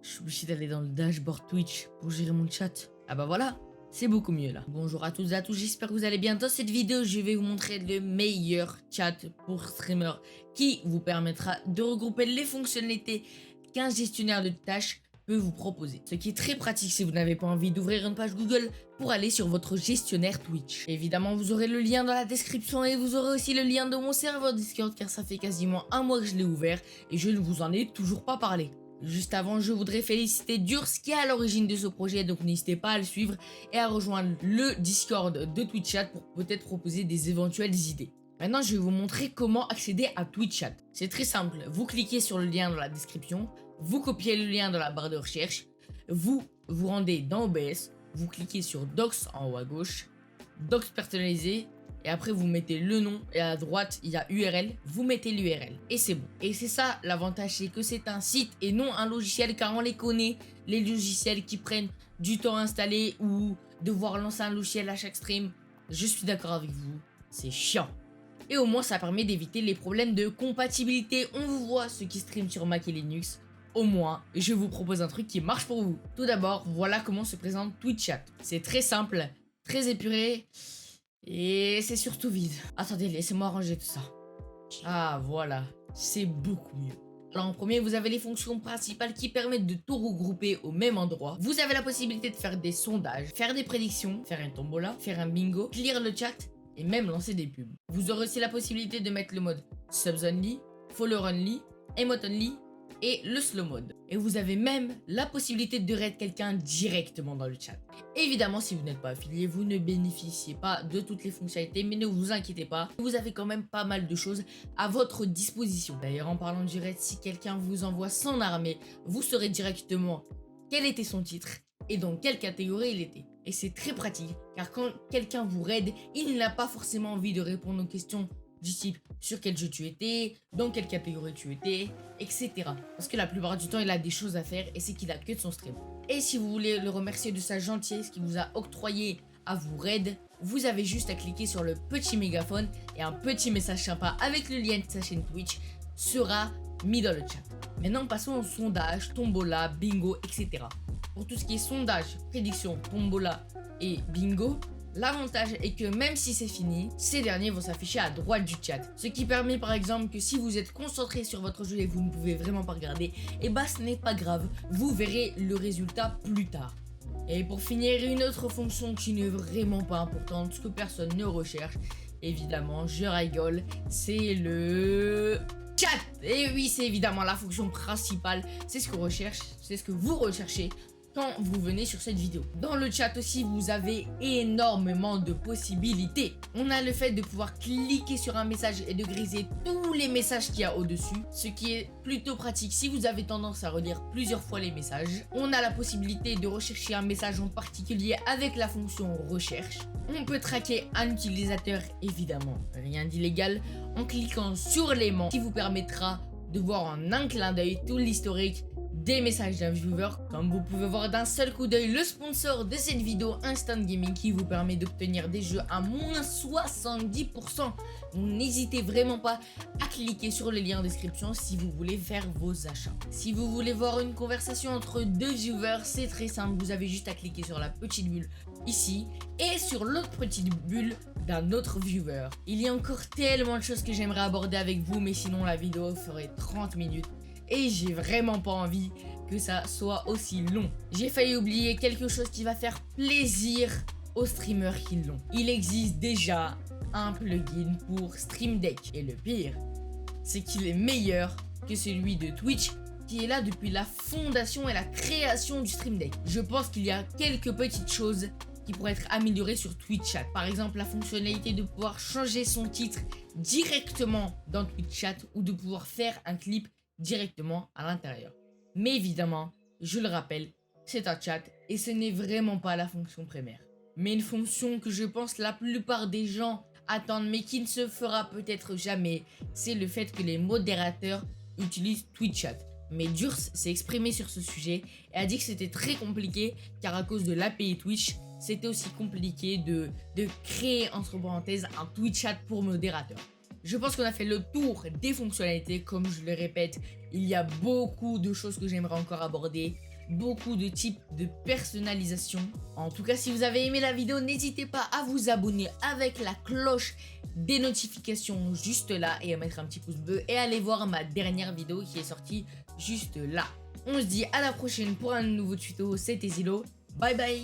Je suis obligé d'aller dans le dashboard Twitch pour gérer mon chat. Ah bah voilà, c'est beaucoup mieux là. Bonjour à toutes et à tous, j'espère que vous allez bien. Dans cette vidéo, je vais vous montrer le meilleur chat pour streamer qui vous permettra de regrouper les fonctionnalités qu'un gestionnaire de tâches peut vous proposer. Ce qui est très pratique si vous n'avez pas envie d'ouvrir une page Google pour aller sur votre gestionnaire Twitch. Évidemment, vous aurez le lien dans la description et vous aurez aussi le lien de mon serveur Discord car ça fait quasiment un mois que je l'ai ouvert et je ne vous en ai toujours pas parlé. Juste avant, je voudrais féliciter Durs qui est à l'origine de ce projet, donc n'hésitez pas à le suivre et à rejoindre le Discord de TwitchChat pour peut-être proposer des éventuelles idées. Maintenant, je vais vous montrer comment accéder à TwitchChat. C'est très simple, vous cliquez sur le lien dans la description, vous copiez le lien dans la barre de recherche, vous vous rendez dans OBS, vous cliquez sur Docs en haut à gauche, Docs personnalisé, et après vous mettez le nom et à droite il y a URL, vous mettez l'URL et c'est bon. Et c'est ça l'avantage, c'est que c'est un site et non un logiciel car on les connaît, les logiciels qui prennent du temps à installer ou devoir lancer un logiciel à chaque stream. Je suis d'accord avec vous, c'est chiant. Et au moins ça permet d'éviter les problèmes de compatibilité. On vous voit ceux qui streament sur Mac et Linux. Au moins, je vous propose un truc qui marche pour vous. Tout d'abord, voilà comment se présente TwitchChat. C'est très simple, très épuré. Et c'est surtout vide. Attendez, laissez-moi ranger tout ça. Ah voilà, c'est beaucoup mieux. Alors en premier, vous avez les fonctions principales qui permettent de tout regrouper au même endroit. Vous avez la possibilité de faire des sondages, faire des prédictions, faire un tombola, faire un bingo, lire le chat et même lancer des pubs. Vous aurez aussi la possibilité de mettre le mode subs only, follower only, emote only et le slow mode. Et vous avez même la possibilité de raid quelqu'un directement dans le chat. Évidemment, si vous n'êtes pas affilié, vous ne bénéficiez pas de toutes les fonctionnalités, mais ne vous inquiétez pas, vous avez quand même pas mal de choses à votre disposition. D'ailleurs, en parlant du raid, si quelqu'un vous envoie son armée, vous saurez directement quel était son titre et dans quelle catégorie il était. Et c'est très pratique, car quand quelqu'un vous raid, il n'a pas forcément envie de répondre aux questions du type sur quel jeu tu étais, dans quelle catégorie tu étais, etc. Parce que la plupart du temps, il a des choses à faire et c'est qu'il a que de son stream. Et si vous voulez le remercier de sa gentillesse qu'il vous a octroyé à vous raid, vous avez juste à cliquer sur le petit mégaphone et un petit message sympa avec le lien de sa chaîne Twitch sera mis dans le chat. Maintenant, passons au sondage, tombola, bingo, etc. Pour tout ce qui est sondage, prédiction, tombola et bingo, l'avantage est que même si c'est fini, ces derniers vont s'afficher à droite du chat. Ce qui permet par exemple que si vous êtes concentré sur votre jeu et vous ne pouvez vraiment pas regarder, et bah ce n'est pas grave, vous verrez le résultat plus tard. Et pour finir, une autre fonction qui n'est vraiment pas importante, ce que personne ne recherche, évidemment, je rigole, c'est le chat. Et oui, c'est évidemment la fonction principale, c'est ce que recherche, c'est ce que vous recherchez quand vous venez sur cette vidéo. Dans le chat aussi, vous avez énormément de possibilités. On a le fait de pouvoir cliquer sur un message et de griser tous les messages qu'il y a au-dessus, ce qui est plutôt pratique si vous avez tendance à relire plusieurs fois les messages. On a la possibilité de rechercher un message en particulier avec la fonction recherche. On peut traquer un utilisateur, évidemment, rien d'illégal, en cliquant sur l'aimant qui vous permettra de voir en un clin d'œil tout l'historique des messages d'un viewer. Comme vous pouvez voir d'un seul coup d'œil, le sponsor de cette vidéo, Instant Gaming, qui vous permet d'obtenir des jeux à moins 70%. N'hésitez vraiment pas à cliquer sur le lien en description si vous voulez faire vos achats. Si vous voulez voir une conversation entre deux viewers, c'est très simple, vous avez juste à cliquer sur la petite bulle ici et sur l'autre petite bulle d'un autre viewer. Il y a encore tellement de choses que j'aimerais aborder avec vous, mais sinon la vidéo ferait 30 minutes. Et j'ai vraiment pas envie que ça soit aussi long. J'ai failli oublier quelque chose qui va faire plaisir aux streamers qui l'ont. Il existe déjà un plugin pour Stream Deck. Et le pire, c'est qu'il est meilleur que celui de Twitch qui est là depuis la fondation et la création du Stream Deck. Je pense qu'il y a quelques petites choses qui pourraient être améliorées sur TwitchChat. Par exemple, la fonctionnalité de pouvoir changer son titre directement dans TwitchChat ou de pouvoir faire un clip directement à l'intérieur. Mais évidemment, je le rappelle, c'est un chat et ce n'est vraiment pas la fonction primaire. Mais une fonction que je pense la plupart des gens attendent mais qui ne se fera peut-être jamais, c'est le fait que les modérateurs utilisent TwitchChat. Mais Durs s'est exprimé sur ce sujet et a dit que c'était très compliqué car à cause de l'API Twitch, c'était aussi compliqué de créer entre parenthèses un TwitchChat pour modérateur. Je pense qu'on a fait le tour des fonctionnalités. Comme je le répète, il y a beaucoup de choses que j'aimerais encore aborder. beaucoup de types de personnalisation. En tout cas, si vous avez aimé la vidéo, n'hésitez pas à vous abonner avec la cloche des notifications juste là et à mettre un petit pouce bleu et aller voir ma dernière vidéo qui est sortie juste là. On se dit à la prochaine pour un nouveau tuto, c'était Zilo, bye bye.